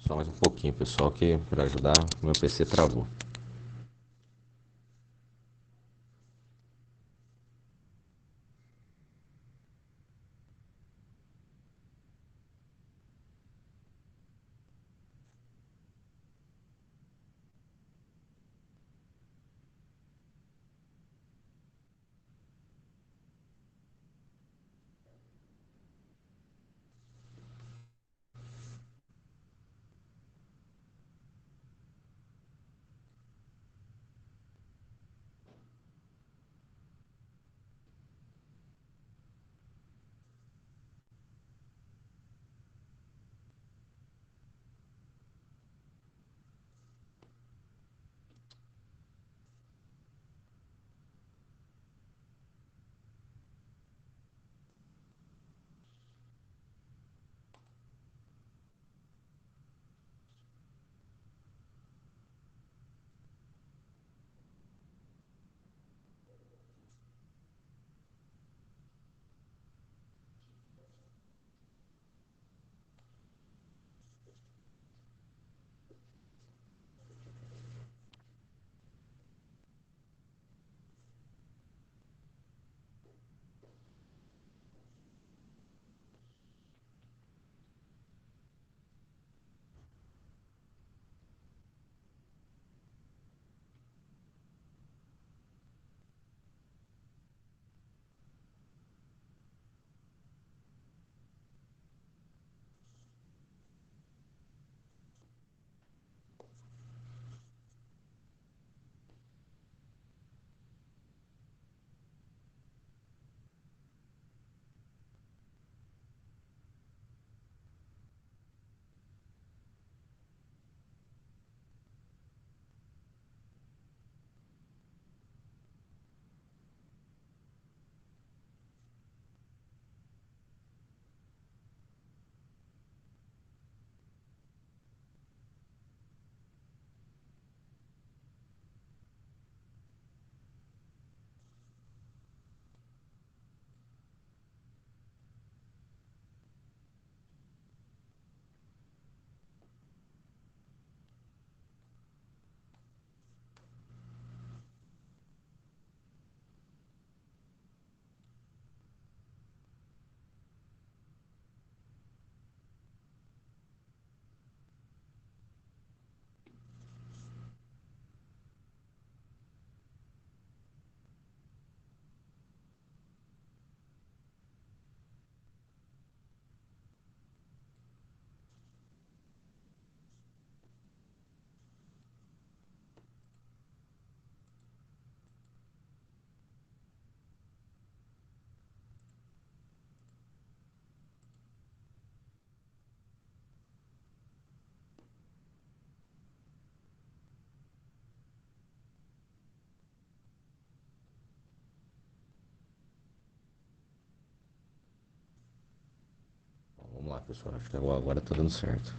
Só mais um pouquinho, pessoal, que para ajudar, o meu PC travou. Bom, vamos lá, pessoal. Acho que agora tá dando certo.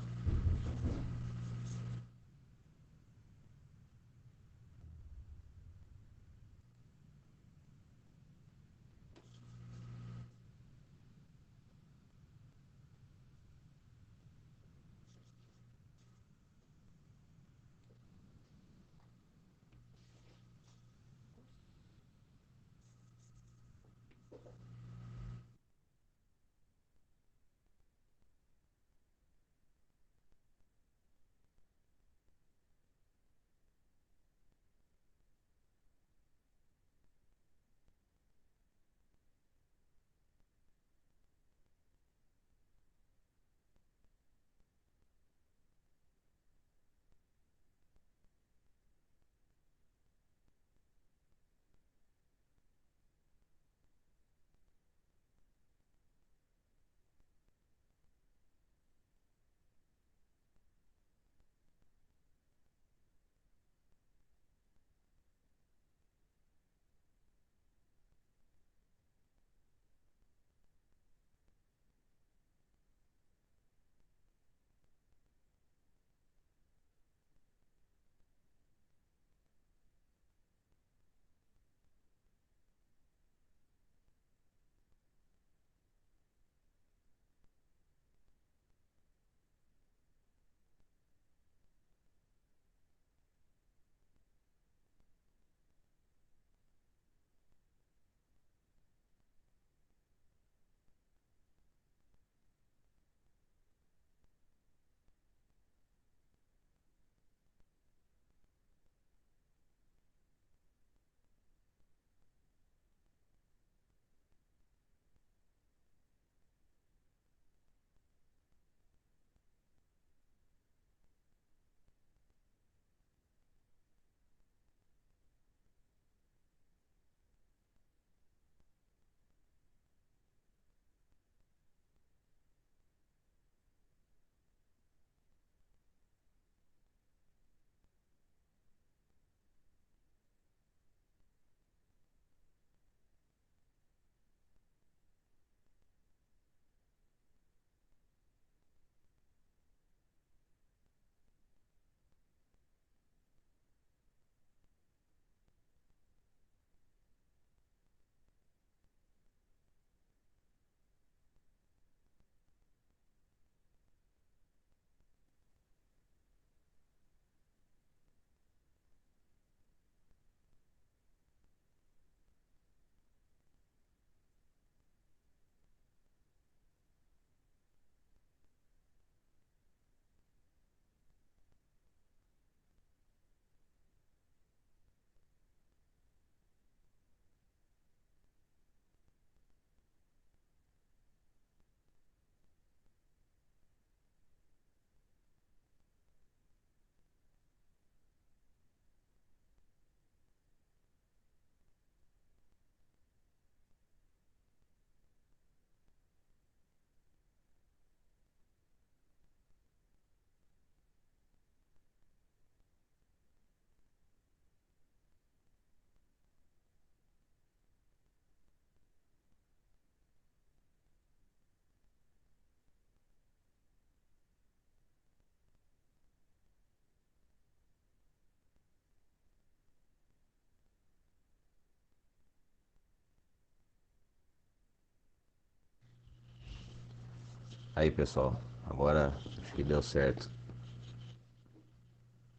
Aí, pessoal, agora acho que deu certo.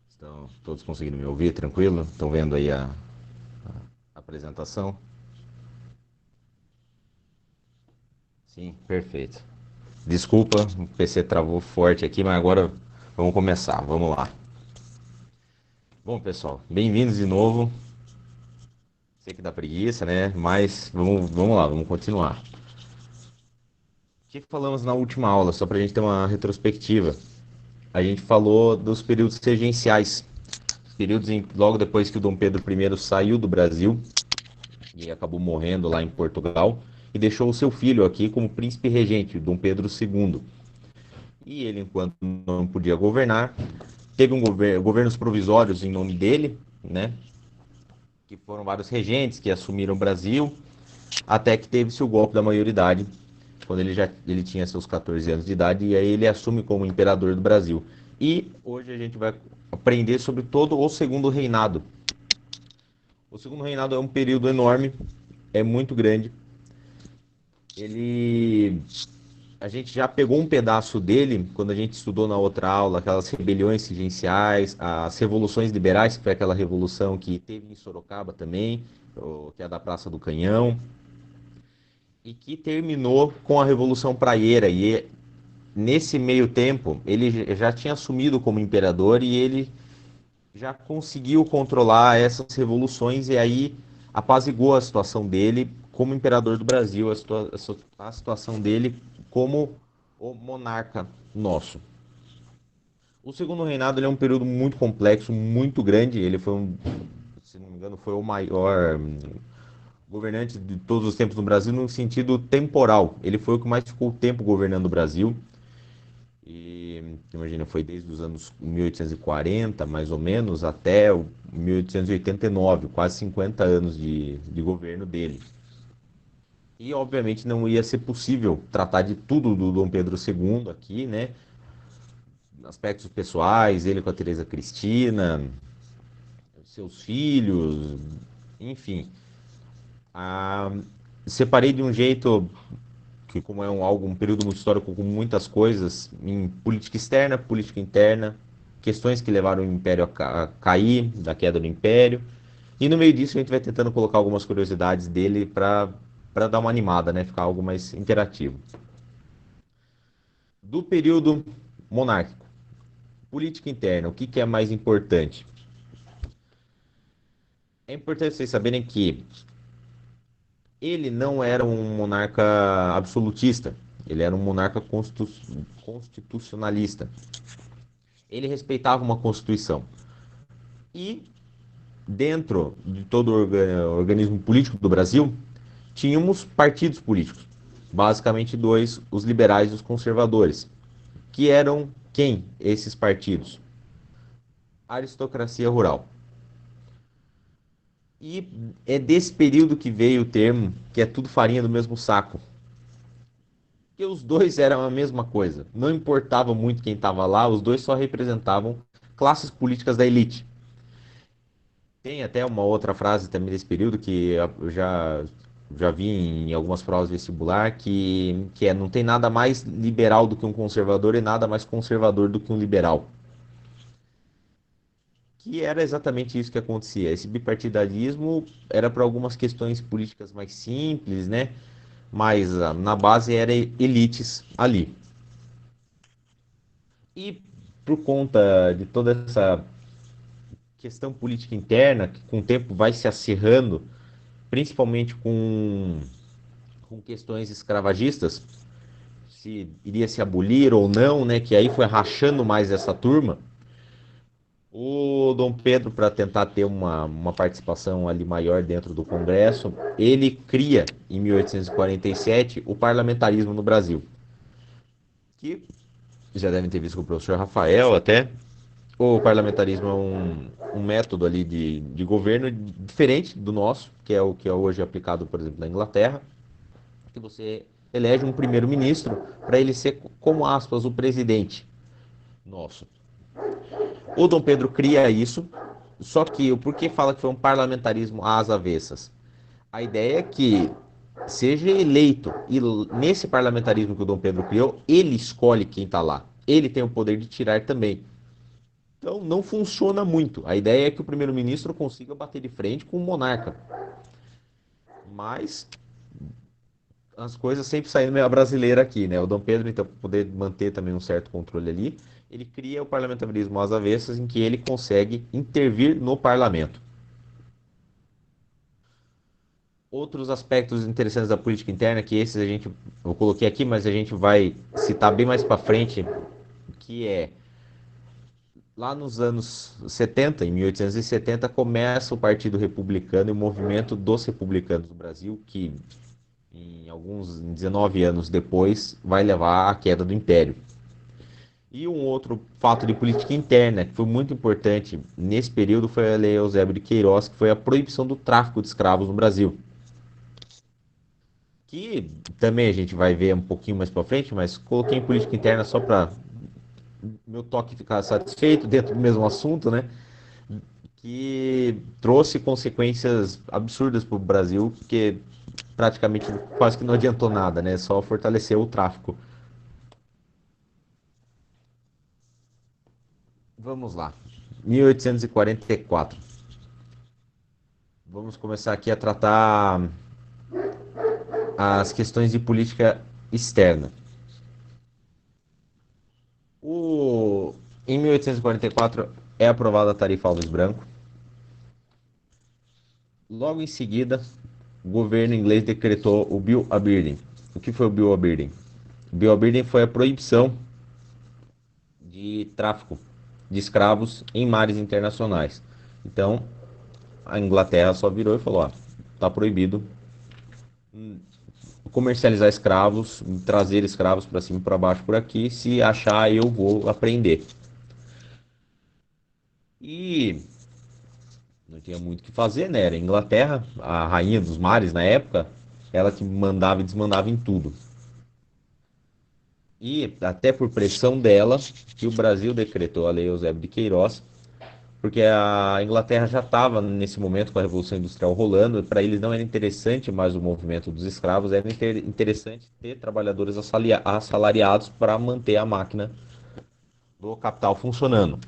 Estão todos conseguindo me ouvir, tranquilo? Estão vendo aí a apresentação? Sim, perfeito. Desculpa, o PC travou forte aqui, mas agora vamos começar, vamos lá. Bom, pessoal, bem-vindos de novo. Sei que dá preguiça, né? Mas vamos lá, vamos continuar. O que falamos na última aula, só para a gente ter uma retrospectiva? A gente falou dos períodos regenciais, períodos logo depois que o Dom Pedro I saiu do Brasil e acabou morrendo lá em Portugal e deixou o seu filho aqui como príncipe regente, Dom Pedro II. E ele, enquanto não podia governar, teve governos provisórios em nome dele, né? Que foram vários regentes que assumiram o Brasil, até que teve-se o golpe da maioridade, quando ele tinha seus 14 anos de idade, e aí ele assume como imperador do Brasil. E hoje a gente vai aprender sobre todo o segundo reinado. O segundo reinado é um período enorme, é muito grande. Ele A gente já pegou um pedaço dele quando a gente estudou na outra aula, aquelas rebeliões regenciais, as revoluções liberais, que foi aquela revolução que teve em Sorocaba também, que é da Praça do Canhão, e que terminou com a Revolução Praieira. E nesse meio tempo, ele já tinha assumido como imperador e ele já conseguiu controlar essas revoluções e aí apaziguou a situação dele como imperador do Brasil, a situação dele como o monarca nosso. O segundo reinado ele é um período muito complexo, muito grande. Ele foi se não me engano, foi o maior governante de todos os tempos no Brasil no sentido temporal. Ele foi o que mais ficou tempo governando o Brasil. E imagina, foi desde os anos 1840, mais ou menos, até o 1889, quase 50 anos de governo dele. E obviamente não ia ser possível tratar de tudo do Dom Pedro II aqui, né? Aspectos pessoais, ele com a Teresa Cristina, seus filhos, enfim. Ah, separei de um jeito que, como é um período muito histórico com muitas coisas, em política externa, política interna, questões que levaram o Império a cair, da queda do Império. E no meio disso a gente vai tentando colocar algumas curiosidades dele para dar uma animada, né? Ficar algo mais interativo. Do período monárquico, política interna, o que, que é mais importante? É importante vocês saberem que ele não era um monarca absolutista, ele era um monarca constitucionalista. Ele respeitava uma constituição. E dentro de todo o organismo político do Brasil, tínhamos partidos políticos, basicamente dois, os liberais e os conservadores, que eram quem esses partidos? Aristocracia rural. E é desse período que veio o termo que é tudo farinha do mesmo saco. Que os dois eram a mesma coisa. Não importava muito quem estava lá, os dois só representavam classes políticas da elite. Tem até uma outra frase também desse período que eu já vi em algumas provas vestibular que é não tem nada mais liberal do que um conservador e nada mais conservador do que um liberal. Que era exatamente isso que acontecia. Esse bipartidarismo era para algumas questões políticas mais simples, né? Mas na base era elites ali. E por conta de toda essa questão política interna, que com o tempo vai se acirrando, principalmente com questões escravagistas, se iria se abolir ou não, né? Que aí foi rachando mais essa turma. O Dom Pedro, para tentar ter uma participação ali maior dentro do Congresso, ele cria, em 1847, o parlamentarismo no Brasil. Que já devem ter visto com o professor Rafael até. O parlamentarismo é um método ali de governo diferente do nosso, que é o que é hoje aplicado, por exemplo, na Inglaterra, que você elege um primeiro-ministro para ele ser, como aspas, o presidente nosso. O Dom Pedro cria isso, só que o porquê fala que foi um parlamentarismo às avessas? A ideia é que seja eleito. E nesse parlamentarismo que o Dom Pedro criou, ele escolhe quem está lá. Ele tem o poder de tirar também. Então não funciona muito. A ideia é que o primeiro-ministro consiga bater de frente com o monarca. Mas as coisas sempre saindo meio brasileira aqui, né? O Dom Pedro, então, para poder manter também um certo controle ali, ele cria o parlamentarismo às avessas, em que ele consegue intervir no parlamento. Outros aspectos interessantes da política interna, que esses a gente, eu coloquei aqui, mas a gente vai citar bem mais para frente, que é lá nos anos 70, em 1870, começa o Partido Republicano e o movimento dos republicanos do Brasil, que em alguns 19 anos depois vai levar à queda do Império. E um outro fato de política interna que foi muito importante nesse período foi a Lei Eusébio de Queiroz, que foi a proibição do tráfico de escravos no Brasil. Que também a gente vai ver um pouquinho mais para frente, mas coloquei em política interna só para meu toque ficar satisfeito dentro do mesmo assunto, né? Que trouxe consequências absurdas para o Brasil, porque praticamente quase que não adiantou nada, né? Só fortaleceu o tráfico. Vamos lá. 1844. Vamos começar aqui a tratar as questões de política externa. O... Em 1844 é aprovada a tarifa Alves Branco. Logo em seguida, o governo inglês decretou o Bill Aberdeen. O que foi o Bill Aberdeen? O Bill Aberdeen foi a proibição de tráfico de escravos em mares internacionais. Então, a Inglaterra só virou e falou: ó, tá proibido comercializar escravos, trazer escravos para cima e para baixo por aqui. Se achar, eu vou apreender. E não tinha muito o que fazer, né? Era a Inglaterra, a rainha dos mares na época, ela que mandava e desmandava em tudo. E até por pressão dela, que o Brasil decretou a Lei Eusébio de Queiroz, porque a Inglaterra já estava nesse momento com a Revolução Industrial rolando, para eles não era interessante mais o movimento dos escravos, era interessante ter trabalhadores assalariados para manter a máquina do capital funcionando.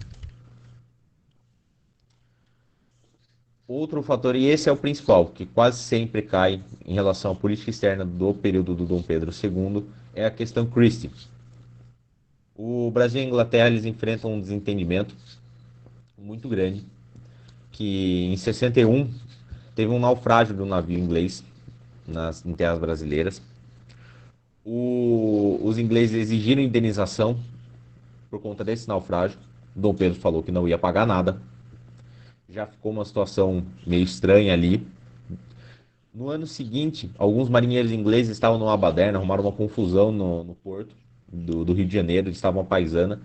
Outro fator, e esse é o principal, que quase sempre cai em relação à política externa do período do Dom Pedro II, é a questão Christie. O Brasil e a Inglaterra eles enfrentam um desentendimento muito grande, que em 61 teve um naufrágio do navio inglês em terras brasileiras. Os ingleses exigiram indenização por conta desse naufrágio. Dom Pedro falou que não ia pagar nada. Já ficou uma situação meio estranha ali. No ano seguinte, alguns marinheiros ingleses estavam numa baderna, arrumaram uma confusão no porto do Rio de Janeiro, eles estavam à paisana,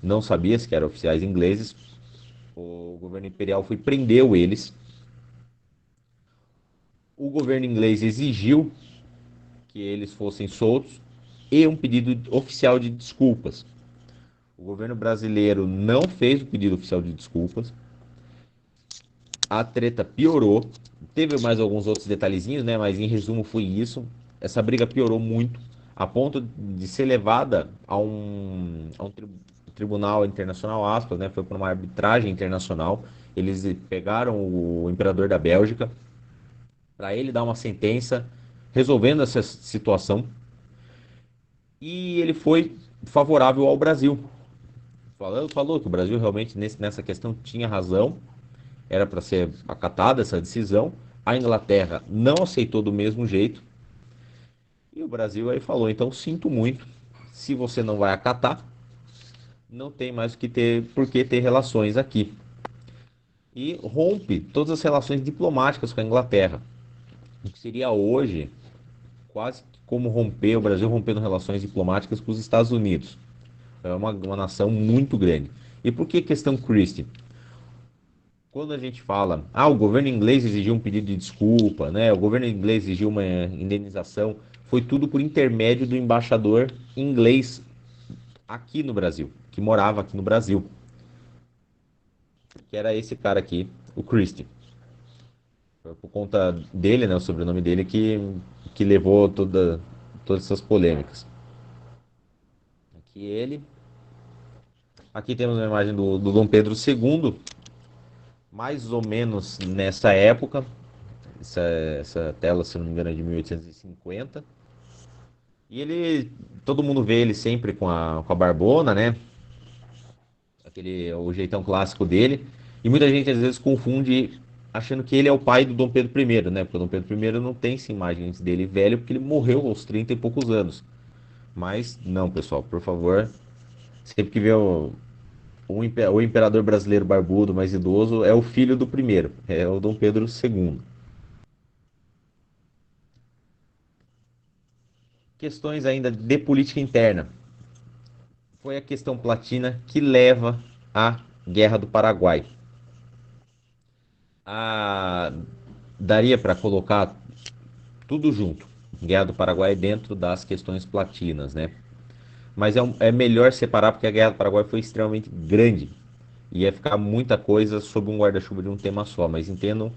não sabia se eram oficiais ingleses. O governo imperial foi prendeu eles. O governo inglês exigiu que eles fossem soltos e um pedido oficial de desculpas. O governo brasileiro não fez o pedido oficial de desculpas. A treta piorou. Teve mais alguns outros detalhezinhos, né? Mas em resumo foi isso. Essa briga piorou muito, a ponto de ser levada a um tribunal internacional, aspas, né? Foi para uma arbitragem internacional. Eles pegaram o imperador da Bélgica para ele dar uma sentença resolvendo essa situação. E ele foi favorável ao Brasil. Falou que o Brasil realmente nessa questão tinha razão, era para ser acatada essa decisão. A Inglaterra não aceitou do mesmo jeito. E o Brasil aí falou: então sinto muito, se você não vai acatar, não tem mais o que ter, por que ter relações aqui. E rompe todas as relações diplomáticas com a Inglaterra. O que seria hoje quase como romper o Brasil rompendo relações diplomáticas com os Estados Unidos. É uma nação muito grande. E por que questão Christie? Quando a gente fala, o governo inglês exigiu um pedido de desculpa, né? O governo inglês exigiu uma indenização, foi tudo por intermédio do embaixador inglês aqui no Brasil, que morava aqui no Brasil, que era esse cara aqui, o Christie. Foi por conta dele, né, o sobrenome dele, que levou todas essas polêmicas. Aqui ele. Aqui temos uma imagem do Dom Pedro II, mais ou menos nessa época. Essa, essa tela, se não me engano, é de 1850. E ele, todo mundo vê ele sempre com a barbona, né? O jeitão clássico dele. E muita gente às vezes confunde achando que ele é o pai do Dom Pedro I, né? Porque o Dom Pedro I não tem essa imagens dele velho, porque ele morreu aos 30 e poucos anos. Mas não, pessoal, por favor, sempre que vê o imperador brasileiro barbudo mais idoso, é o filho do primeiro, é o Dom Pedro II. Questões ainda de política interna. Foi a questão platina que leva à Guerra do Paraguai. A... Daria para colocar tudo junto. Guerra do Paraguai dentro das questões platinas, né? Mas é melhor separar porque a Guerra do Paraguai foi extremamente grande. Ia ficar muita coisa sob um guarda-chuva de um tema só. Mas entendam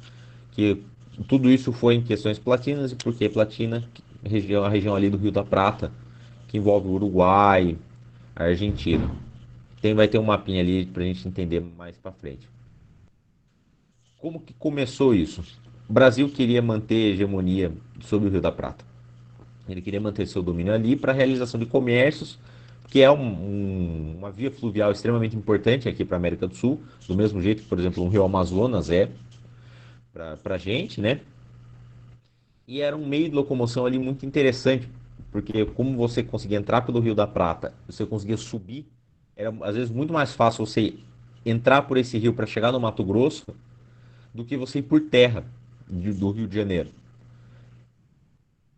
que tudo isso foi em questões platinas. E por que platina? A região ali do Rio da Prata, que envolve o Uruguai, a Argentina. Vai ter um mapinha ali para a gente entender mais para frente. Como que começou isso? O Brasil queria manter hegemonia sobre o Rio da Prata. Ele queria manter seu domínio ali para a realização de comércios, que é uma via fluvial extremamente importante aqui para a América do Sul, do mesmo jeito que, por exemplo, um rio Amazonas é para a gente, né? E era um meio de locomoção ali muito interessante, porque como você conseguia entrar pelo Rio da Prata, você conseguia subir, era às vezes muito mais fácil você entrar por esse rio para chegar no Mato Grosso do que você ir por terra do Rio de Janeiro.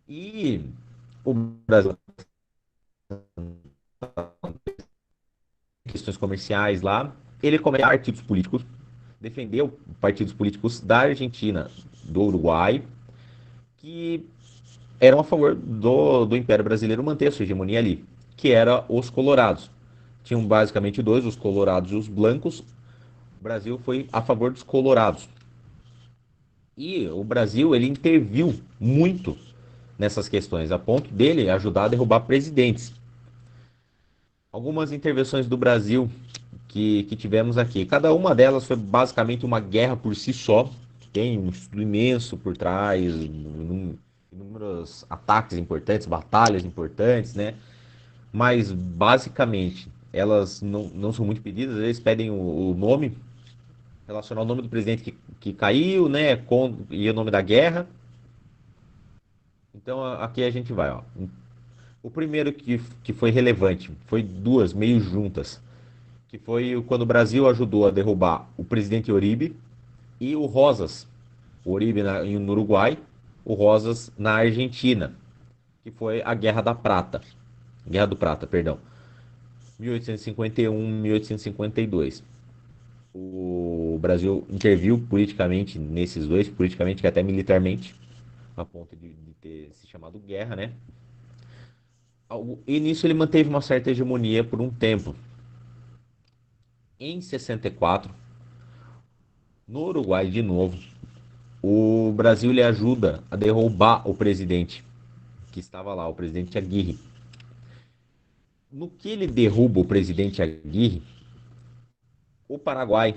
E o Brasil questões comerciais lá. Ele começou partidos políticos, defendeu partidos políticos da Argentina, do Uruguai, que eram a favor do Império Brasileiro manter a sua hegemonia ali, que era os colorados. Tinham basicamente dois, os colorados e os blancos. O Brasil foi a favor dos colorados. E o Brasil, ele interviu muito nessas questões, a ponto dele ajudar a derrubar presidentes. Algumas intervenções do Brasil que tivemos aqui. Cada uma delas foi basicamente uma guerra por si só. Tem um estudo imenso por trás, inúmeros ataques importantes, batalhas importantes, né? Mas basicamente elas não são muito pedidas, eles pedem o nome, relacionar o nome do presidente que caiu, né? E o nome da guerra. Então aqui a gente vai, ó. O primeiro que foi relevante foi duas meio juntas, que foi quando o Brasil ajudou a derrubar o presidente Uribe e o Rosas, o Uribe no Uruguai, o Rosas na Argentina, que foi a Guerra da Prata, Guerra do Prata, perdão, 1851, 1852. O Brasil interviu politicamente nesses dois, politicamente e até militarmente, a ponto de ter se chamado guerra, né? E nisso ele manteve uma certa hegemonia por um tempo. Em 64, no Uruguai de novo, o Brasil lhe ajuda a derrubar o presidente que estava lá, o presidente Aguirre. No que ele derruba o presidente Aguirre, o Paraguai,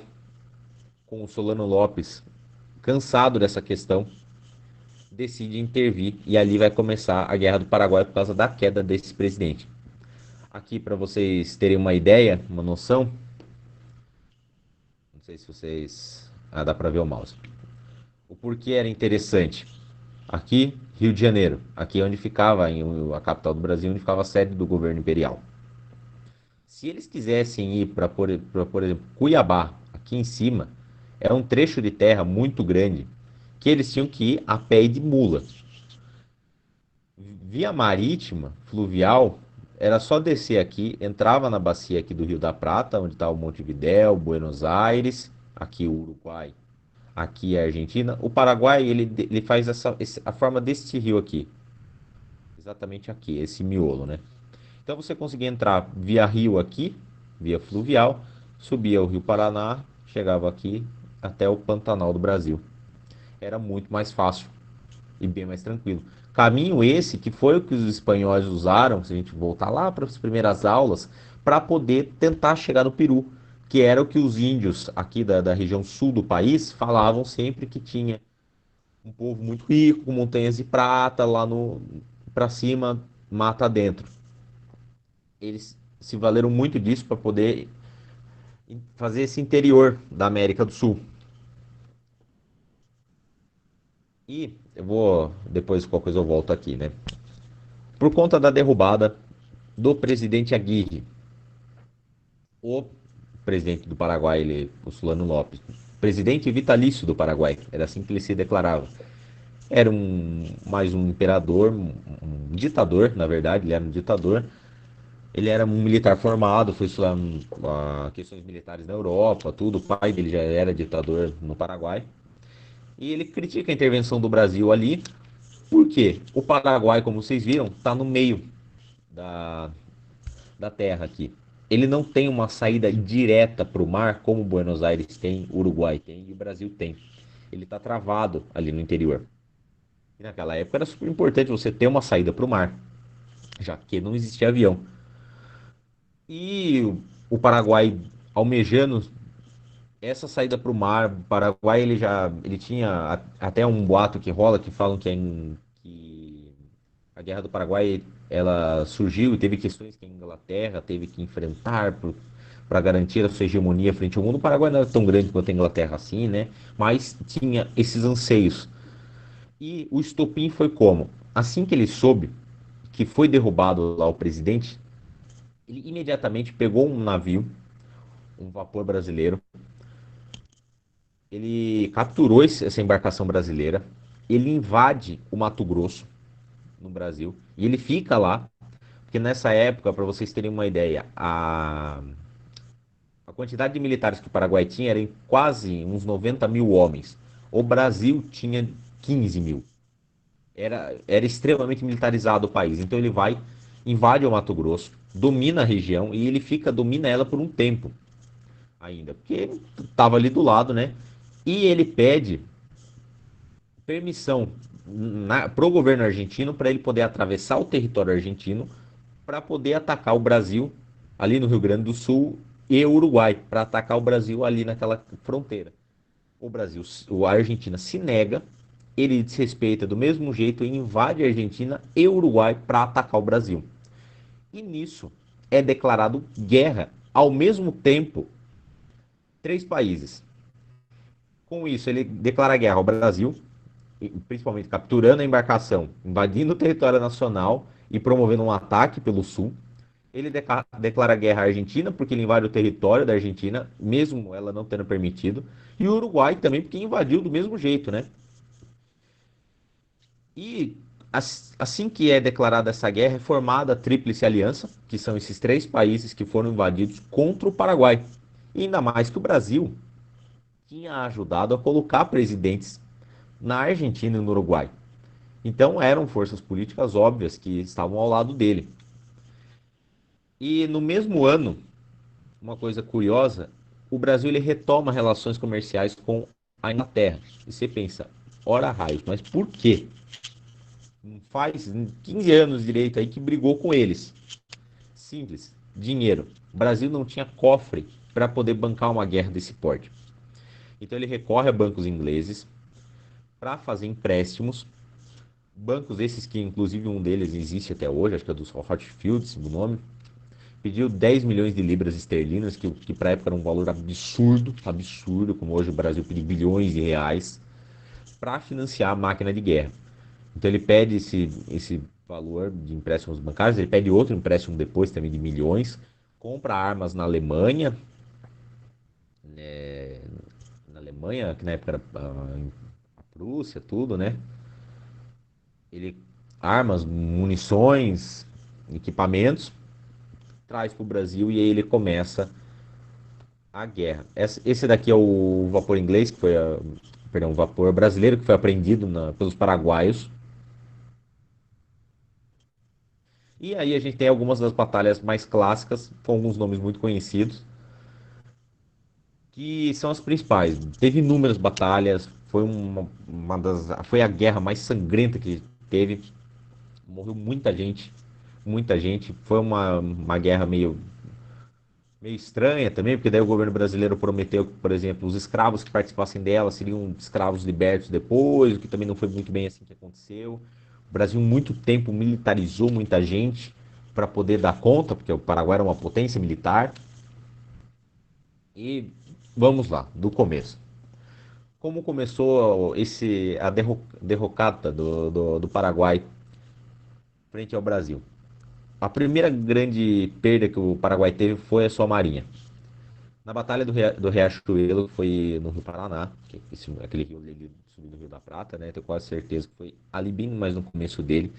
com o Solano Lopes, cansado dessa questão, decide intervir e ali vai começar a Guerra do Paraguai por causa da queda desse presidente. Aqui, para vocês terem uma ideia, uma noção, não sei se vocês. Ah, dá para ver o mouse. O porquê era interessante. Aqui, Rio de Janeiro, aqui é onde ficava a capital do Brasil, onde ficava a sede do governo imperial. Se eles quisessem ir para, por exemplo, Cuiabá, aqui em cima, é um trecho de terra muito grande que eles tinham que ir a pé e de mula. Via marítima, fluvial, era só descer aqui, entrava na bacia aqui do Rio da Prata, onde está o Montevidéu, Buenos Aires, aqui o Uruguai, aqui a Argentina. O Paraguai, ele faz a forma deste rio aqui, exatamente aqui, esse miolo, né? Então você conseguia entrar via rio aqui, via fluvial, subia o Rio Paraná, chegava aqui até o Pantanal do Brasil. era muito mais fácil e bem mais tranquilo. Caminho esse que foi o que os espanhóis usaram, se a gente voltar lá para as primeiras aulas, para poder tentar chegar no Peru, que era o que os índios aqui da região sul do país falavam sempre que tinha um povo muito rico, com montanhas de prata lá no para cima, mata dentro. Eles se valeram muito disso para poder fazer esse interior da América do Sul. E eu vou, depois qualquer coisa eu volto aqui, né? Por conta da derrubada do presidente Aguirre, o presidente do Paraguai, ele, o Solano Lopes, presidente vitalício do Paraguai, era assim que ele se declarava. Era mais um imperador, um ditador, na verdade, ele era um ditador. Ele era um militar formado, foi estudar questões militares na Europa, tudo. O pai dele já era ditador no Paraguai. E ele critica a intervenção do Brasil ali, porque o Paraguai, como vocês viram, está no meio da, da terra aqui. Ele não tem uma saída direta para o mar, como Buenos Aires tem, Uruguai tem e o Brasil tem. Ele está travado ali no interior. E naquela época era super importante você ter uma saída para o mar, já que não existia avião. E o Paraguai almejando essa saída para o mar, o Paraguai ele tinha até um boato que rola que falam que a Guerra do Paraguai ela surgiu e teve questões que a Inglaterra teve que enfrentar para garantir a sua hegemonia frente ao mundo. O Paraguai não era tão grande quanto a Inglaterra assim, né? Mas tinha esses anseios. E o estopim foi como? Assim que ele soube que foi derrubado lá o presidente, ele imediatamente pegou um navio, um vapor brasileiro. Ele capturou essa embarcação brasileira, ele invade o Mato Grosso, no Brasil, e ele fica lá, porque nessa época, para vocês terem uma ideia, a quantidade de militares que o Paraguai tinha era em quase uns 90 mil homens. O Brasil tinha 15 mil. Era extremamente militarizado o país. Então ele vai, invade o Mato Grosso, domina a região e ele domina ela por um tempo ainda, porque estava ali do lado, né? E ele pede permissão para o governo argentino para ele poder atravessar o território argentino para poder atacar o Brasil ali no Rio Grande do Sul e o Uruguai, para atacar o Brasil ali naquela fronteira. O Brasil, a Argentina se nega, ele desrespeita do mesmo jeito e invade a Argentina e o Uruguai para atacar o Brasil. E nisso é declarado guerra ao mesmo tempo três países. Com isso, ele declara guerra ao Brasil, principalmente capturando a embarcação, invadindo o território nacional e promovendo um ataque pelo sul. Ele declara guerra à Argentina, porque ele invade o território da Argentina, mesmo ela não tendo permitido. E o Uruguai também, porque invadiu do mesmo jeito, né? E assim que é declarada essa guerra, é formada a Tríplice Aliança, que são esses três países que foram invadidos contra o Paraguai. E ainda mais que o Brasil tinha ajudado a colocar presidentes na Argentina e no Uruguai. Então eram forças políticas óbvias que estavam ao lado dele. E no mesmo ano, uma coisa curiosa, o Brasil ele retoma relações comerciais com a Inglaterra. E você pensa, ora raios, mas por quê? Faz 15 anos direito aí que brigou com eles. Simples, dinheiro. O Brasil não tinha cofre para poder bancar uma guerra desse porte. Então ele recorre a bancos ingleses para fazer empréstimos. Bancos esses que, inclusive, um deles existe até hoje, acho que é dos Rothschilds, o nome. Pediu 10 milhões de libras esterlinas, que para a época era um valor absurdo, absurdo, como hoje o Brasil pede bilhões de reais, para financiar a máquina de guerra. Então ele pede esse valor de empréstimos bancários, ele pede outro empréstimo depois também de milhões, compra armas na Alemanha, que na época era a Prússia, tudo, né? Ele armas, munições, equipamentos, traz para o Brasil e aí ele começa a guerra. Esse daqui é o vapor inglês, perdão, o vapor brasileiro que foi apreendido pelos paraguaios. E aí a gente tem algumas das batalhas mais clássicas, com alguns nomes muito conhecidos, que são as principais. Teve inúmeras batalhas, foi a guerra mais sangrenta que teve. Morreu muita gente. Foi uma guerra meio estranha também, porque daí o governo brasileiro prometeu que, por exemplo, os escravos que participassem dela seriam escravos libertos depois, o que também não foi muito bem assim que aconteceu. O Brasil muito tempo militarizou muita gente para poder dar conta, porque o Paraguai era uma potência militar. E vamos lá, do começo. Como começou a derrocada do Paraguai frente ao Brasil? A primeira grande perda que o Paraguai teve foi a sua marinha. Na Batalha do Riachuelo, que foi no Rio Paraná, aquele rio ali subindo do Rio da Prata, né? Tenho quase certeza que foi ali bem mais no começo dele.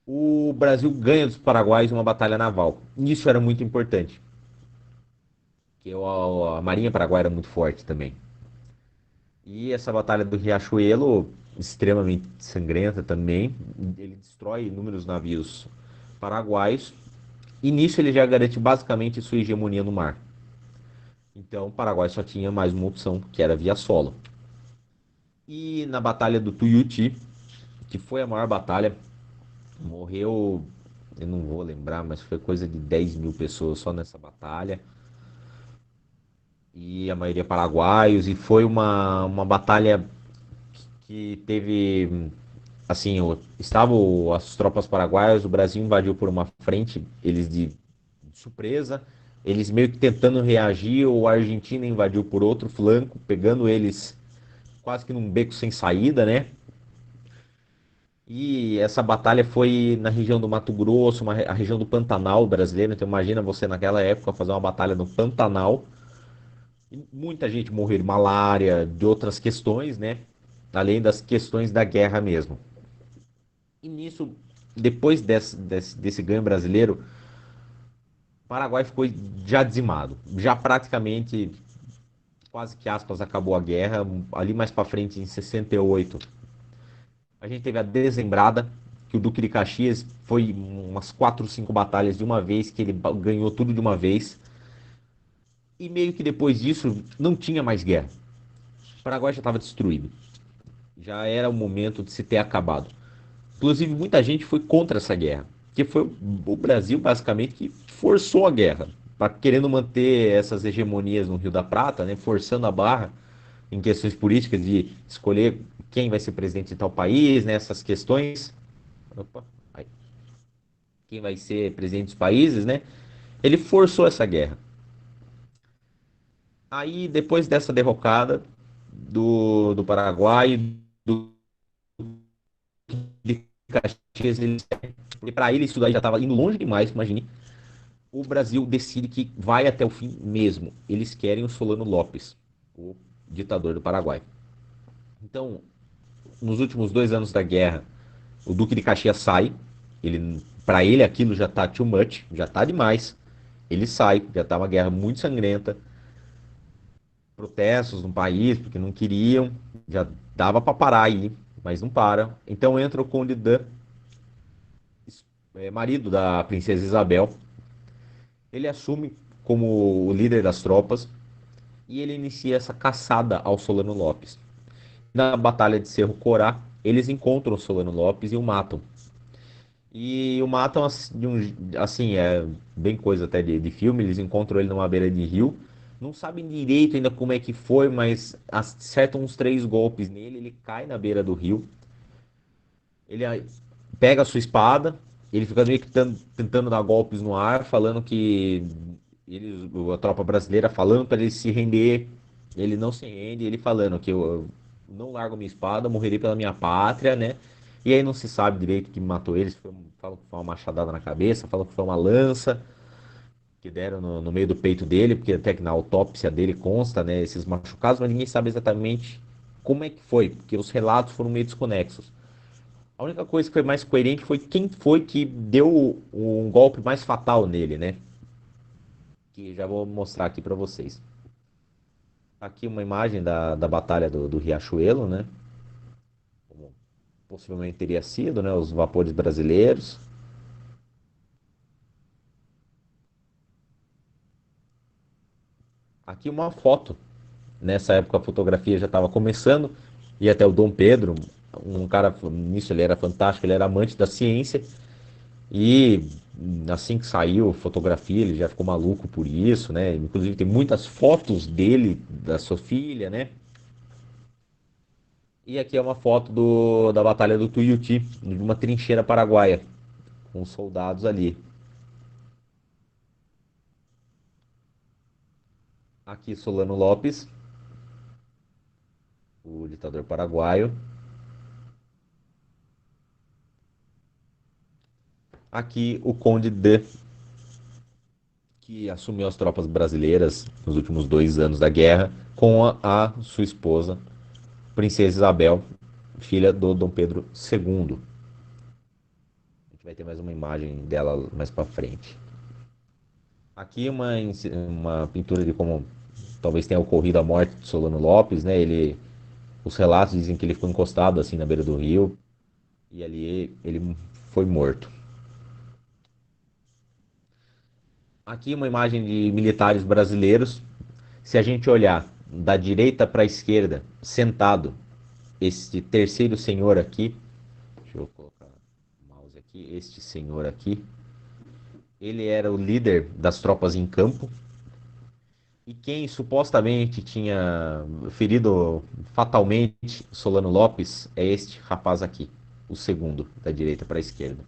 O Brasil ganha dos paraguaios uma batalha naval. Isso era muito importante, porque a Marinha Paraguaia era muito forte também. E essa batalha do Riachuelo, extremamente sangrenta também, ele destrói inúmeros navios paraguaios, e nisso ele já garante basicamente sua hegemonia no mar. Então o Paraguai só tinha mais uma opção, que era via solo. E na Batalha do Tuiuti, que foi a maior batalha, morreu, eu não vou lembrar, mas foi coisa de 10 mil pessoas só nessa batalha. E a maioria paraguaios, e foi uma batalha que teve, assim, estavam as tropas paraguaias, o Brasil invadiu por uma frente, eles de surpresa, eles meio que tentando reagir, o Argentina invadiu por outro flanco, pegando eles quase que num beco sem saída, né? E essa batalha foi na região do Mato Grosso, a região do Pantanal brasileiro. Então imagina você naquela época fazer uma batalha no Pantanal. E muita gente morreu de malária, de outras questões, né? Além das questões da guerra mesmo. E nisso, depois desse ganho brasileiro, o Paraguai ficou já dizimado. Já praticamente, quase que aspas, acabou a guerra. Ali mais para frente, em 68, a gente teve a Dezembrada, que o Duque de Caxias foi umas 4, 5 batalhas de uma vez, que ele ganhou tudo de uma vez. E meio que depois disso, não tinha mais guerra. O Paraguai já estava destruído. Já era o momento de se ter acabado. Inclusive, muita gente foi contra essa guerra. Que foi o Brasil, basicamente, que forçou a guerra. Querendo manter essas hegemonias no Rio da Prata, né, forçando a barra em questões políticas de escolher quem vai ser presidente de tal país, né, essas questões. Opa, aí. Quem vai ser presidente dos países, né? Ele forçou essa guerra. Aí, depois dessa derrocada do Paraguai, do de Caxias, e para ele isso daí já estava indo longe demais, imagine. O Brasil decide que vai até o fim mesmo. Eles querem o Solano Lopes, o ditador do Paraguai. Então, nos últimos 2 anos da guerra, o Duque de Caxias sai. Para ele aquilo já tá too much, já tá demais. Ele sai, já tá uma guerra muito sangrenta, protestos no país porque não queriam, já dava para parar aí, mas não para. Então entra o Conde Dan, marido da princesa Isabel. Ele assume como o líder das tropas e ele inicia essa caçada ao Solano Lopes. Na Batalha de Cerro Corá, eles encontram o Solano Lopes e o matam. E o matam assim, é bem coisa até de filme, eles encontram ele numa beira de rio. Não sabem direito ainda como é que foi, mas acertam uns 3 golpes nele, ele cai na beira do rio. Ele pega a sua espada, ele fica meio que tentando dar golpes no ar, falando que a tropa brasileira falando para ele se render. Ele não se rende, ele falando que eu não largo minha espada, morrerei pela minha pátria, né? E aí não se sabe direito o que matou ele, falam que foi uma machadada na cabeça, falam que foi uma lança que deram no meio do peito dele, porque até que na autópsia dele consta, né, esses machucados, mas ninguém sabe exatamente como é que foi, porque os relatos foram meio desconexos. A única coisa que foi mais coerente foi quem foi que deu um golpe mais fatal nele, né? Que já vou mostrar aqui para vocês. Aqui uma imagem da batalha do Riachuelo, né? Como possivelmente teria sido, né? Os vapores brasileiros. Aqui uma foto Nessa época a fotografia já estava começando, e até o Dom Pedro, um cara, nisso ele era fantástico, ele era amante da ciência, e assim que saiu fotografia, ele já ficou maluco por isso, né? Inclusive tem muitas fotos dele, da sua filha, né? E aqui é uma foto da Batalha do Tuiuti, de uma trincheira paraguaia, com os soldados ali. Aqui Solano Lopes, o ditador paraguaio. Aqui o Conde D, que assumiu as tropas brasileiras nos últimos 2 anos da guerra, com a sua esposa, Princesa Isabel, filha do Dom Pedro II. A gente vai ter mais uma imagem dela mais para frente. Aqui uma pintura de como talvez tenha ocorrido a morte de Solano Lopes, né? Os relatos dizem que ele ficou encostado assim na beira do rio e ali ele foi morto. Aqui uma imagem de militares brasileiros. Se a gente olhar da direita para a esquerda, sentado, este terceiro senhor aqui, deixa eu colocar o mouse aqui, este senhor aqui, ele era o líder das tropas em campo e quem supostamente tinha ferido fatalmente Solano Lopes é este rapaz aqui, o segundo, da direita para a esquerda.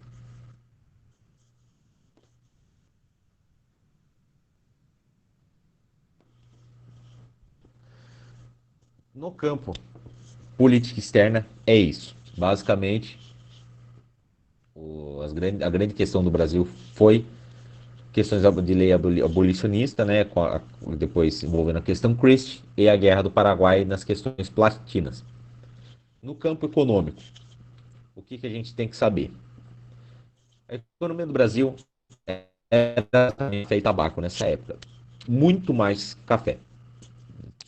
No campo, política externa é isso. Basicamente, a grande questão do Brasil foi questões de lei abolicionista, né, depois envolvendo a questão Christie e a Guerra do Paraguai nas questões platinas. No campo econômico, o que, que a gente tem que saber? A economia do Brasil era café e tabaco nessa época. Muito mais café.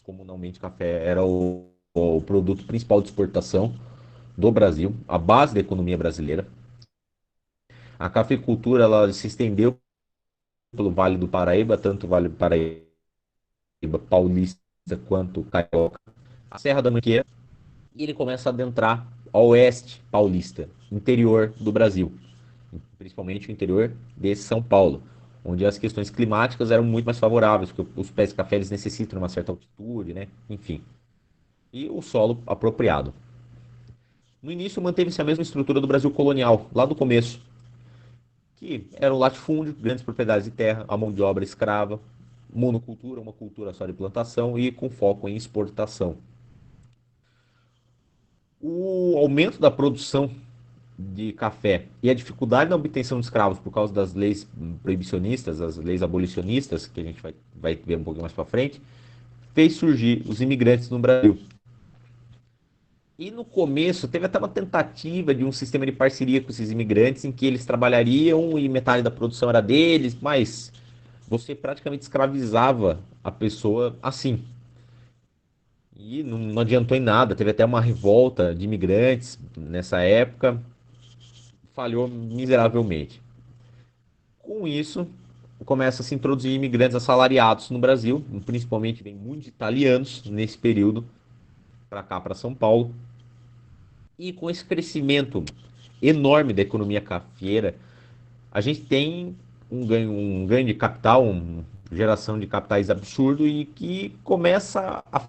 Comunalmente, café era o produto principal de exportação do Brasil, a base da economia brasileira. A cafeicultura ela se estendeu pelo Vale do Paraíba, tanto o Vale do Paraíba paulista quanto carioca, a Serra da Mantiqueira, e ele começa a adentrar ao oeste paulista, interior do Brasil, principalmente o interior de São Paulo, onde as questões climáticas eram muito mais favoráveis, porque os pés de café eles necessitam de uma certa altitude, né? Enfim, e o solo apropriado. No início manteve-se a mesma estrutura do Brasil colonial, lá do começo, que era o latifúndio, grandes propriedades de terra, a mão de obra escrava, monocultura, uma cultura só de plantação e com foco em exportação. O aumento da produção de café e a dificuldade na obtenção de escravos por causa das leis proibicionistas, as leis abolicionistas, que a gente vai ver um pouquinho mais para frente, fez surgir os imigrantes no Brasil. E no começo teve até uma tentativa de um sistema de parceria com esses imigrantes em que eles trabalhariam e metade da produção era deles, mas você praticamente escravizava a pessoa assim. E não adiantou em nada, teve até uma revolta de imigrantes nessa época, falhou miseravelmente. Com isso, começa a se introduzir imigrantes assalariados no Brasil, principalmente vem muitos italianos nesse período para cá, para São Paulo. E com esse crescimento enorme da economia cafeira, a gente tem um ganho de capital, uma geração de capitais absurdo e que começa a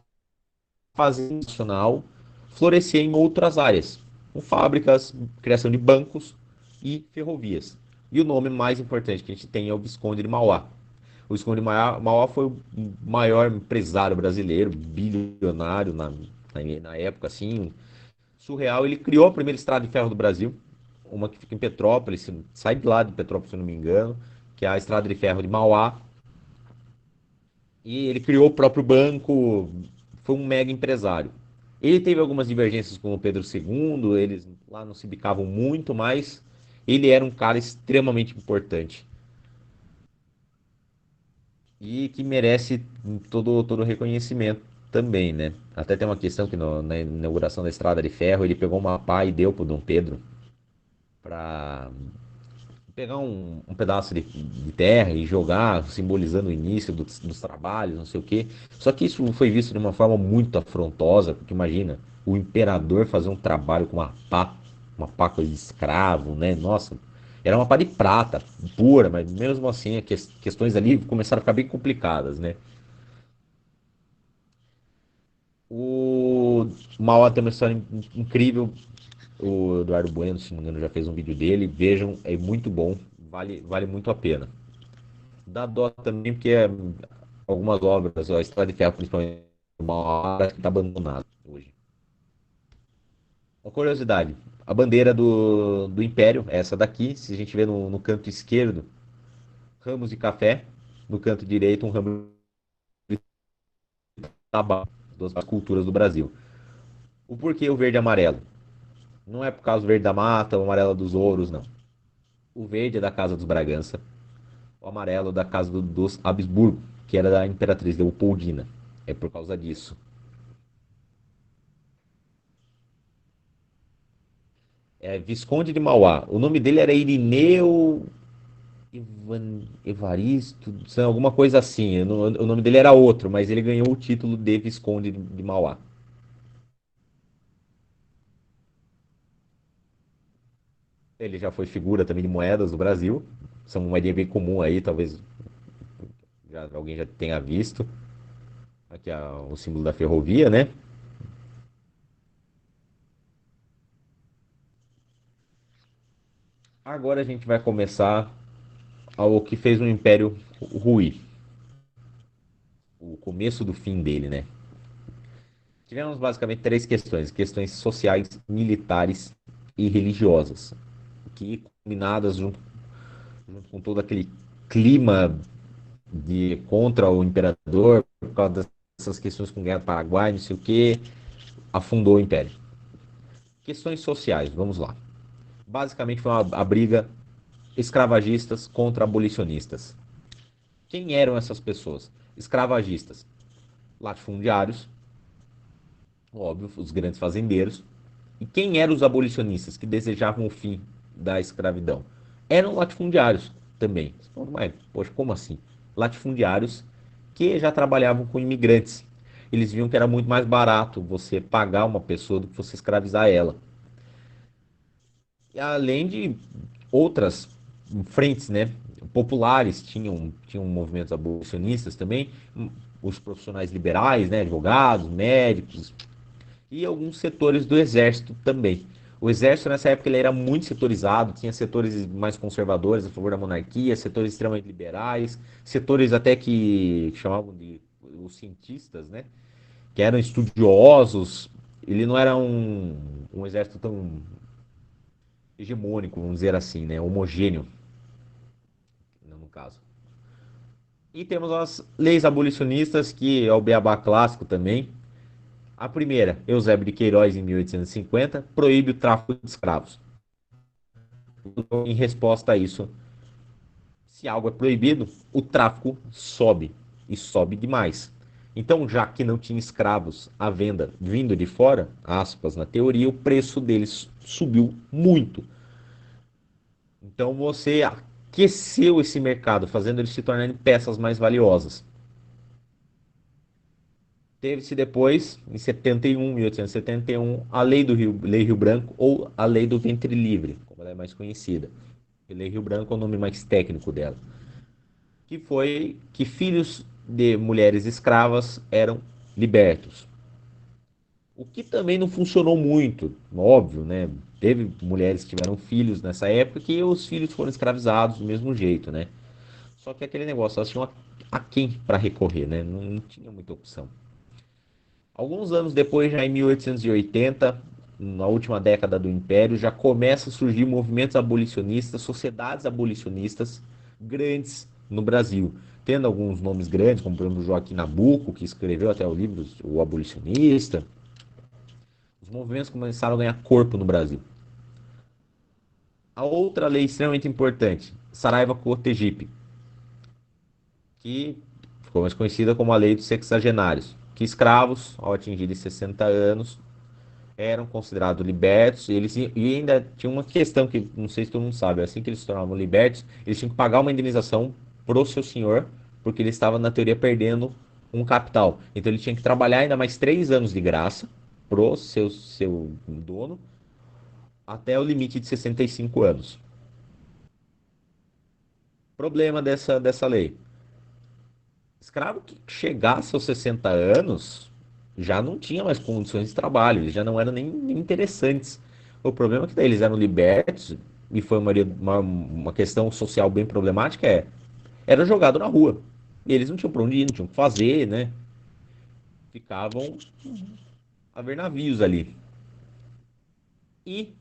fazer nacional florescer em outras áreas, com fábricas, criação de bancos e ferrovias. E o nome mais importante que a gente tem é o Visconde de Mauá. O Visconde de Mauá foi o maior empresário brasileiro, bilionário na época, assim, surreal. Ele criou a primeira estrada de ferro do Brasil, uma que fica em Petrópolis, sai de lá de Petrópolis, se eu não me engano, que é a estrada de ferro de Mauá. E ele criou o próprio banco, foi um mega empresário. Ele teve algumas divergências com o Pedro II, eles lá não se bicavam muito, mas ele era um cara extremamente importante e que merece todo o reconhecimento também, né? Até tem uma questão que na inauguração da Estrada de Ferro ele pegou uma pá e deu pro Dom Pedro para pegar um pedaço de terra e jogar, simbolizando o início dos trabalhos, não sei o quê. Só que isso foi visto de uma forma muito afrontosa, porque imagina, o imperador fazer um trabalho com uma pá coisa de escravo, né? Nossa, era uma pá de prata, pura, mas mesmo assim, questões ali começaram a ficar bem complicadas, né? O Mauá tem uma história incrível. O Eduardo Bueno, se não me engano, já fez um vídeo dele. Vejam, é muito bom, vale muito a pena. Dá dó também, porque algumas obras, a Estrada de Ferro, principalmente, uma hora que está abandonada hoje. Uma curiosidade: a bandeira do Império é essa daqui. Se a gente vê no canto esquerdo, ramos de café, no canto direito, um ramo de tabaco, duas culturas do Brasil. O porquê o verde e amarelo? Não é por causa do verde da mata, o amarelo dos ouros, não. O verde é da Casa dos Bragança, o amarelo da Casa dos Habsburgo, que era da Imperatriz Leopoldina. É por causa disso. É Visconde de Mauá. O nome dele era Irineu Evaristo, alguma coisa assim. O nome dele era outro, mas ele ganhou o título de Visconde de Mauá. Ele já foi figura também de moedas do Brasil. São uma moedinha bem comum aí, talvez alguém já tenha visto. Aqui é o símbolo da ferrovia, né? Agora a gente vai começar ao que fez o Império ruir. O começo do fim dele, né? Tivemos basicamente três questões: questões sociais, militares e religiosas, que combinadas junto com todo aquele clima de contra o imperador, por causa dessas questões com guerra do Paraguai, não sei o que, afundou o império. Questões sociais, vamos lá. Basicamente foi a briga escravagistas contra abolicionistas. Quem eram essas pessoas? Escravagistas, latifundiários, óbvio, os grandes fazendeiros. E quem eram os abolicionistas que desejavam o fim da escravidão? Eram latifundiários também. Mas, poxa, como assim? Latifundiários que já trabalhavam com imigrantes. Eles viam que era muito mais barato você pagar uma pessoa do que você escravizar ela. E além de outras frentes, né? Populares tinham movimentos abolicionistas também, os profissionais liberais, né? Advogados, médicos, e alguns setores do exército também. O exército nessa época ele era muito setorizado, tinha setores mais conservadores a favor da monarquia, setores extremamente liberais, setores até que chamavam de os cientistas, né? Que eram estudiosos. Ele não era um exército tão hegemônico, vamos dizer assim, né? Homogêneo, no caso. E temos as leis abolicionistas, que é o beabá clássico também. A primeira, Eusébio de Queiroz, em 1850, proíbe o tráfico de escravos. Em resposta a isso, se algo é proibido, o tráfico sobe e sobe demais. Então, já que não tinha escravos à venda vindo de fora, aspas na teoria, o preço deles subiu muito. Então, você aqueceu esse mercado, fazendo eles se tornarem peças mais valiosas. Teve-se depois, em 71, 1871, a Lei Rio Branco ou a Lei do Ventre Livre, como ela é mais conhecida. Lei Rio Branco é o nome mais técnico dela, que foi que filhos de mulheres escravas eram libertos. O que também não funcionou muito, óbvio, né? Teve mulheres que tiveram filhos nessa época que os filhos foram escravizados do mesmo jeito, né? Só que aquele negócio, elas tinham a quem para recorrer, né? Não tinha muita opção. Alguns anos depois, já em 1880, na última década do Império, já começa a surgir movimentos abolicionistas, sociedades abolicionistas grandes no Brasil. Tendo alguns nomes grandes, como por exemplo Joaquim Nabuco, que escreveu até o livro O Abolicionista. Os movimentos começaram a ganhar corpo no Brasil. A outra lei extremamente importante, Saraiva-Cotegipe, que ficou mais conhecida como a Lei dos Sexagenários, que escravos, ao atingirem 60 anos, eram considerados libertos, e ainda tinha uma questão que não sei se todo mundo sabe, assim que eles se tornavam libertos, eles tinham que pagar uma indenização pro seu senhor, porque ele estava, na teoria, perdendo um capital. Então ele tinha que trabalhar ainda mais 3 anos de graça pro seu dono, até o limite de 65 anos. Problema dessa lei. Escravo que chegasse aos 60 anos já não tinha mais condições de trabalho, eles já não eram nem interessantes. O problema é que daí eles eram libertos, e foi uma questão social bem problemática, era jogado na rua. E eles não tinham para onde ir, não tinham o que fazer, né? Ficavam a ver navios ali. E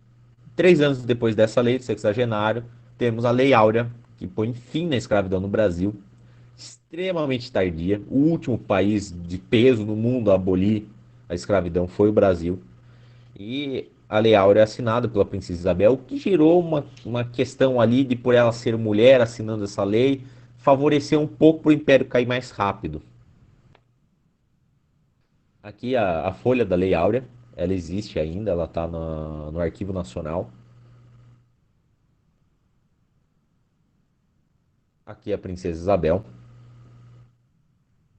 3 anos depois dessa lei, do sexagenário, temos a Lei Áurea, que põe fim na escravidão no Brasil, extremamente tardia. O último país de peso no mundo a abolir a escravidão foi o Brasil. E a Lei Áurea é assinada pela Princesa Isabel, o que gerou uma questão ali de, por ela ser mulher assinando essa lei, favorecer um pouco para o Império cair mais rápido. Aqui a folha da Lei Áurea, ela existe ainda, ela está no Arquivo Nacional. Aqui é a Princesa Isabel,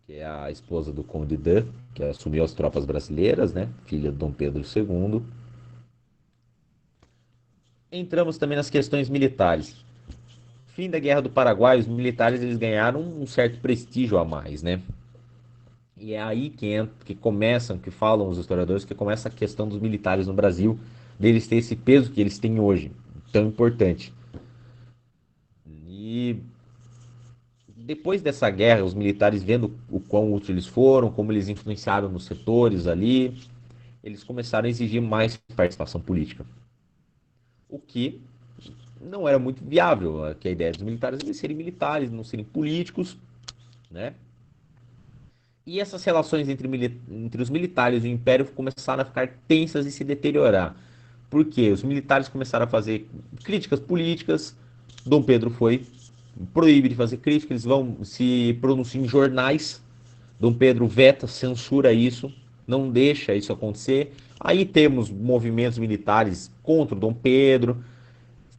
que é a esposa do Conde Dan, que assumiu as tropas brasileiras, né? Filha de Dom Pedro II. Entramos também nas questões militares. Fim da Guerra do Paraguai, os militares eles ganharam um certo prestígio a mais, né? E é aí que começam, que falam os historiadores, que começa a questão dos militares no Brasil, deles ter esse peso que eles têm hoje, tão importante. E depois dessa guerra, os militares vendo o quão úteis eles foram, como eles influenciaram nos setores ali, eles começaram a exigir mais participação política. O que não era muito viável, que a ideia dos militares é serem militares, não serem políticos, né? E essas relações entre os militares e o Império começaram a ficar tensas e se deteriorar. Por quê? Os militares começaram a fazer críticas políticas, Dom Pedro foi proíbe de fazer crítica, eles vão se pronunciar em jornais, Dom Pedro veta, censura isso, não deixa isso acontecer. Aí temos movimentos militares contra o Dom Pedro,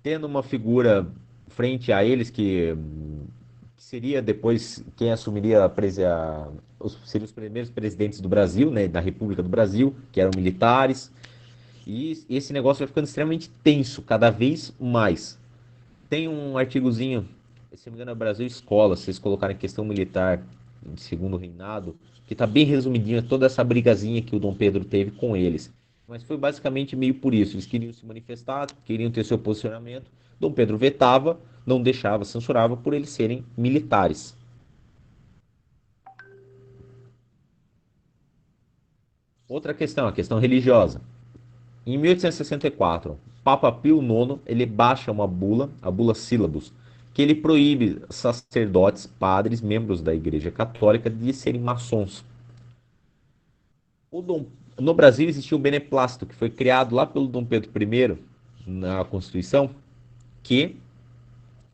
tendo uma figura frente a eles que seria depois quem assumiria seriam os primeiros presidentes do Brasil, né, da República do Brasil, que eram militares. E esse negócio vai ficando extremamente tenso, cada vez mais. Tem um artigozinho, se não me engano, é Brasil Escola, se vocês colocarem questão militar de segundo reinado, que está bem resumidinho toda essa brigazinha que o Dom Pedro teve com eles. Mas foi basicamente meio por isso. Eles queriam se manifestar, queriam ter seu posicionamento. Dom Pedro vetava, não deixava, censurava por eles serem militares. Outra questão, a questão religiosa. Em 1864, Papa Pio IX ele baixa uma bula, a bula Sílabus, que ele proíbe sacerdotes, padres, membros da Igreja Católica de serem maçons. O Dom, no Brasil existiu o beneplácito, que foi criado lá pelo Dom Pedro I na Constituição, que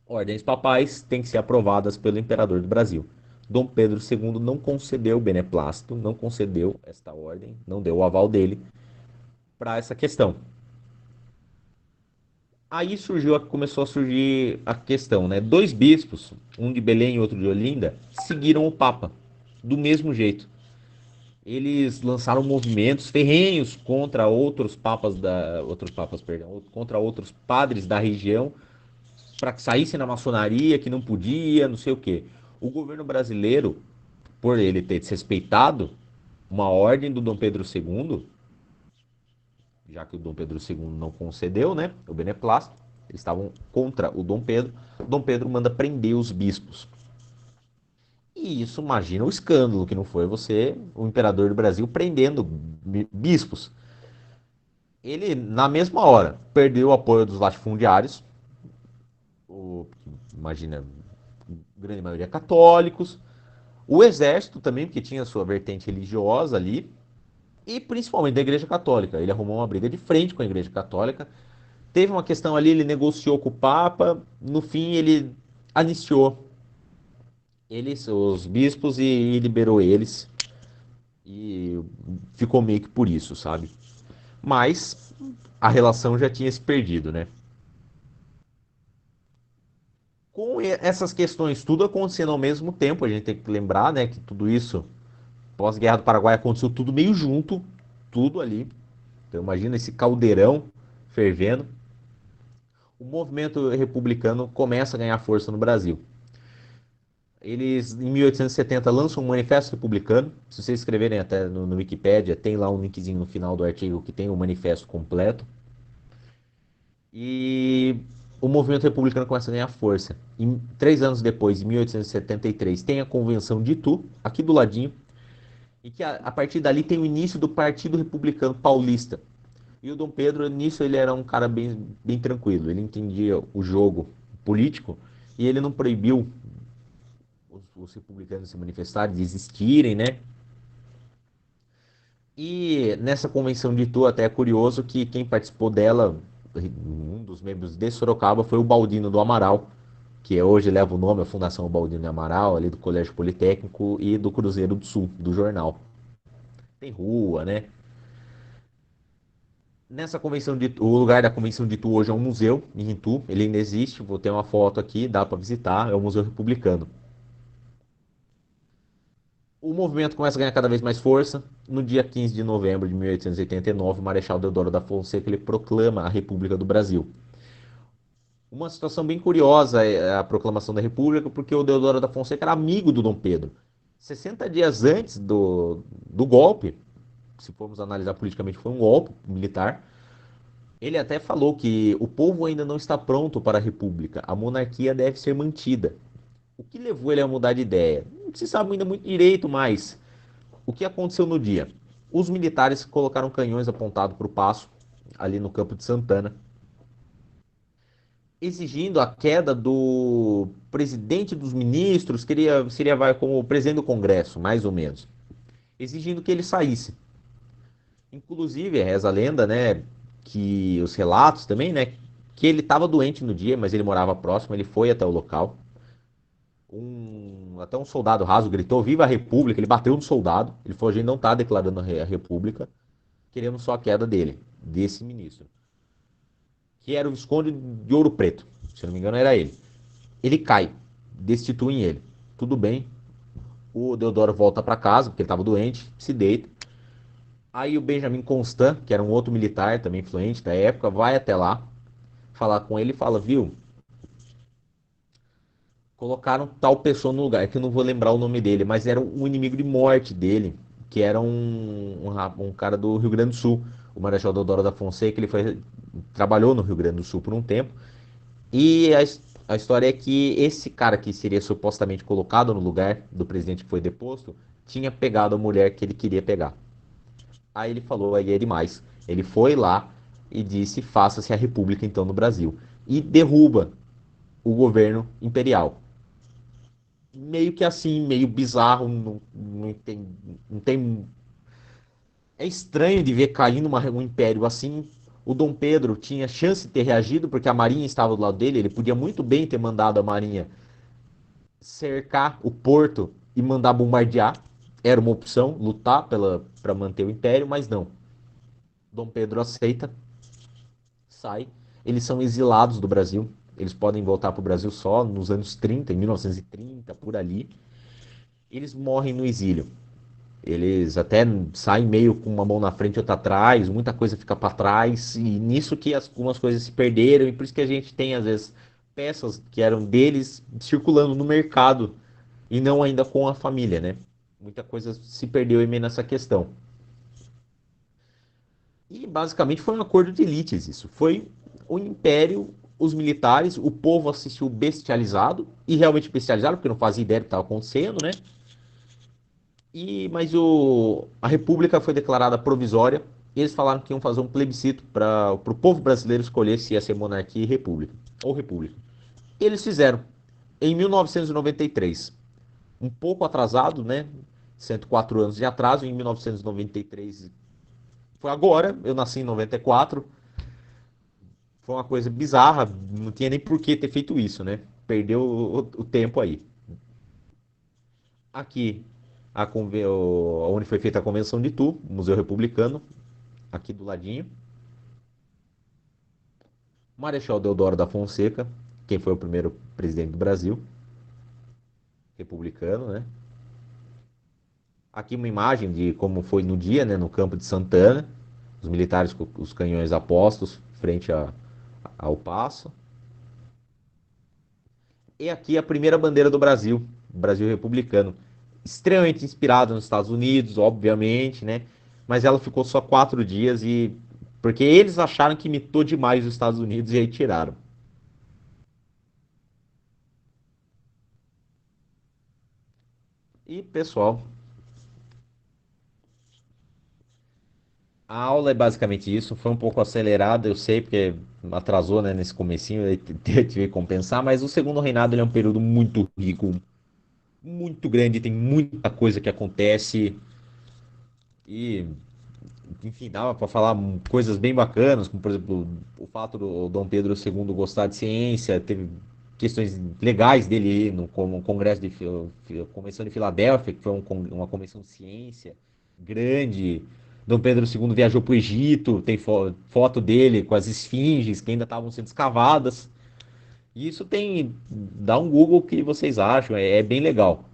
ordens papais têm que ser aprovadas pelo imperador do Brasil. Dom Pedro II não concedeu o beneplácito, não concedeu esta ordem, não deu o aval dele para essa questão. Aí começou a surgir a questão, né? Dois bispos, um de Belém e outro de Olinda, seguiram o Papa do mesmo jeito. Eles lançaram movimentos ferrenhos contra outros papas, perdão, contra outros padres da região para que saíssem na maçonaria, que não podia, não sei o quê. O governo brasileiro, por ele ter desrespeitado uma ordem do Dom Pedro II, já que o Dom Pedro II não concedeu, né, o beneplácito, eles estavam contra o Dom Pedro. O Dom Pedro manda prender os bispos. E isso, imagina o escândalo que não foi você, o imperador do Brasil, prendendo bispos. Ele, na mesma hora, perdeu o apoio dos latifundiários, imagina, grande maioria católicos, o exército também, porque tinha sua vertente religiosa ali, e principalmente da Igreja Católica. Ele arrumou uma briga de frente com a Igreja Católica. Teve uma questão ali, ele negociou com o Papa, no fim ele anistiou os bispos e liberou eles. E ficou meio que por isso, sabe? mas a relação já tinha se perdido, né? Com essas questões tudo acontecendo ao mesmo tempo, a gente tem que lembrar, né, que tudo isso, pós-Guerra do Paraguai, aconteceu tudo meio junto, tudo ali. Então imagina esse caldeirão fervendo. O movimento republicano começa a ganhar força no Brasil. Eles, em 1870, lançam um manifesto republicano. Se vocês escreverem até no Wikipédia, tem lá um linkzinho no final do artigo que tem o manifesto completo. E o movimento republicano começa a ganhar força. E 3 anos depois, em 1873, tem a Convenção de Itu, aqui do ladinho, e que a partir dali tem o início do Partido Republicano Paulista. E o Dom Pedro, nisso, ele era um cara bem tranquilo. Ele entendia o jogo político e ele não proibiu os republicanos se manifestarem, de existirem, né? E nessa convenção de Itu, até é curioso que quem participou dela, um dos membros de Sorocaba, foi o Baldino do Amaral, que hoje leva o nome, a Fundação Baldino do Amaral, ali do Colégio Politécnico e do Cruzeiro do Sul, do jornal. Tem rua, né? Nessa convenção de Itu, o lugar da convenção de Itu hoje é um museu em Itu, ele ainda existe, vou ter uma foto aqui, dá para visitar, é o Museu Republicano. O movimento começa a ganhar cada vez mais força. No dia 15 de novembro de 1889, o Marechal Deodoro da Fonseca ele proclama a República do Brasil. Uma situação bem curiosa é a proclamação da República, porque o Deodoro da Fonseca era amigo do Dom Pedro. 60 dias antes do golpe, se formos analisar politicamente, foi um golpe militar. Ele até falou que o povo ainda não está pronto para a República, a monarquia deve ser mantida. O que levou ele a mudar de ideia? Não se sabe ainda muito direito, mas o que aconteceu no dia? Os militares colocaram canhões apontados para o paço, ali no campo de Santana, exigindo a queda do presidente dos ministros, seria vai, como o presidente do Congresso, mais ou menos, exigindo que ele saísse. Inclusive, reza a lenda, né, que os relatos também, né, que ele estava doente no dia, mas ele morava próximo, ele foi até o local. Até um soldado raso gritou: Viva a República! Ele bateu no soldado, ele falou: a gente não está declarando a República, queremos só a queda dele, desse ministro, que era o Visconde de Ouro Preto, se eu não me engano era ele. Ele cai, destituem ele. Tudo bem, o Deodoro volta para casa, porque ele estava doente, se deita. Aí o Benjamin Constant, que era um outro militar também influente da época, vai até lá falar com ele e fala: Viu, colocaram tal pessoa no lugar, é que eu não vou lembrar o nome dele, mas era um inimigo de morte dele, que era um cara do Rio Grande do Sul, o Marechal Deodoro da Fonseca, trabalhou no Rio Grande do Sul por um tempo. E a história é que esse cara que seria supostamente colocado no lugar do presidente que foi deposto, tinha pegado a mulher que ele queria pegar. Aí ele falou, aí é demais. Ele foi lá e disse, faça-se a república então no Brasil. E derruba o governo imperial. Meio que assim, meio bizarro, não tem. É estranho de ver caindo um império assim. O Dom Pedro tinha chance de ter reagido, porque a Marinha estava do lado dele, ele podia muito bem ter mandado a Marinha cercar o porto e mandar bombardear. Era uma opção, lutar para manter o império, mas não. Dom Pedro aceita, sai. Eles são exilados do Brasil. Eles podem voltar para o Brasil só nos anos 30, em 1930, por ali. Eles morrem no exílio. Eles até saem meio com uma mão na frente e outra atrás, muita coisa fica para trás, e nisso que algumas coisas se perderam, e por isso que a gente tem, às vezes, peças que eram deles circulando no mercado e não ainda com a família, né? Muita coisa se perdeu em meio nessa questão. E basicamente foi um acordo de elites isso. Foi o império, os militares, o povo assistiu bestializado, e realmente bestializado, porque não fazia ideia do que estava acontecendo, né? Mas a República foi declarada provisória. E eles falaram que iam fazer um plebiscito para o povo brasileiro escolher se ia ser monarquia e república. Ou república. Eles fizeram em 1993. Um pouco atrasado, né? 104 anos de atraso. Em 1993 foi agora. Eu nasci em 94. Foi uma coisa bizarra. Não tinha nem por que ter feito isso, né? Perdeu o tempo aí. Aqui, onde foi feita a Convenção de Itu, Museu Republicano. aqui do ladinho. Marechal Deodoro da Fonseca, quem foi o primeiro presidente do Brasil, republicano, né? Aqui uma imagem de como foi no dia, né, no campo de Santana, os militares com os canhões apostos frente ao paço. E aqui a primeira bandeira do Brasil, o Brasil republicano, extremamente inspirada nos Estados Unidos, obviamente, né? Mas ela ficou só 4 dias e porque eles acharam que imitou demais os Estados Unidos e aí tiraram. E pessoal, a aula é basicamente isso. Foi um pouco acelerada, eu sei, porque atrasou, né, nesse comecinho, eu tive que compensar, mas o segundo reinado ele é um período muito rico, muito grande, tem muita coisa que acontece e, enfim, dava para falar coisas bem bacanas, como por exemplo, o fato do Dom Pedro II gostar de ciência, teve questões legais dele no como Congresso de Convenção de Filadélfia, que foi uma convenção de ciência grande. Dom Pedro II viajou para o Egito, tem foto dele com as esfinges que ainda estavam sendo escavadas. E isso tem, dá um Google que vocês acham, é bem legal.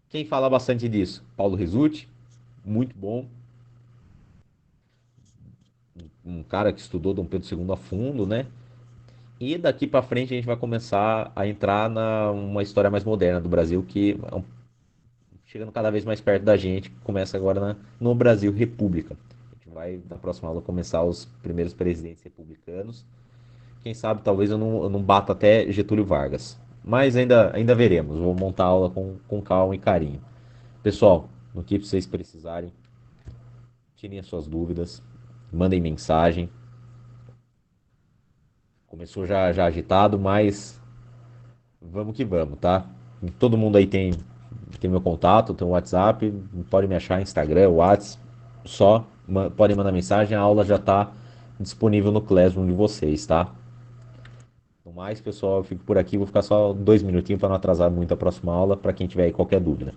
Quem fala bastante disso? Paulo Resutti, muito bom, um cara que estudou Dom Pedro II a fundo, né? E daqui para frente a gente vai começar a entrar na uma história mais moderna do Brasil, que chegando cada vez mais perto da gente, que começa agora no Brasil República. A gente vai, na próxima aula, começar os primeiros presidentes republicanos. Quem sabe talvez eu não bata até Getúlio Vargas. Mas ainda veremos. Vou montar a aula com calma e carinho. Pessoal, no que vocês precisarem, tirem as suas dúvidas, mandem mensagem. Começou já agitado, mas vamos que vamos, tá? Todo mundo aí tem meu contato, tem o WhatsApp, pode me achar Instagram, WhatsApp, só podem mandar mensagem, a aula já está disponível no Classroom de vocês, tá? No mais, pessoal, eu fico por aqui, vou ficar só 2 minutinhos para não atrasar muito a próxima aula, para quem tiver aí qualquer dúvida.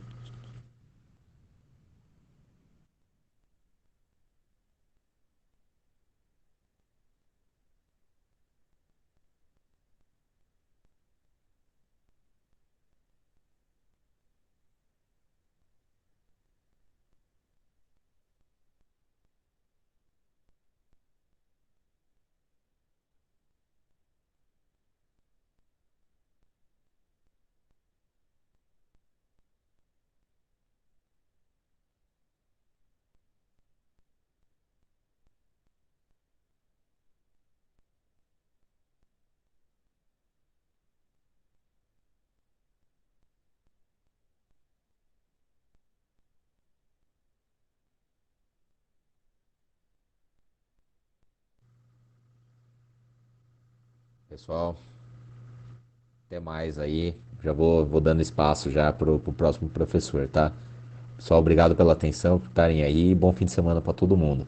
Pessoal, até mais aí. Já vou dando espaço já pro próximo professor, tá? Pessoal, obrigado pela atenção, por estarem aí. Bom fim de semana para todo mundo.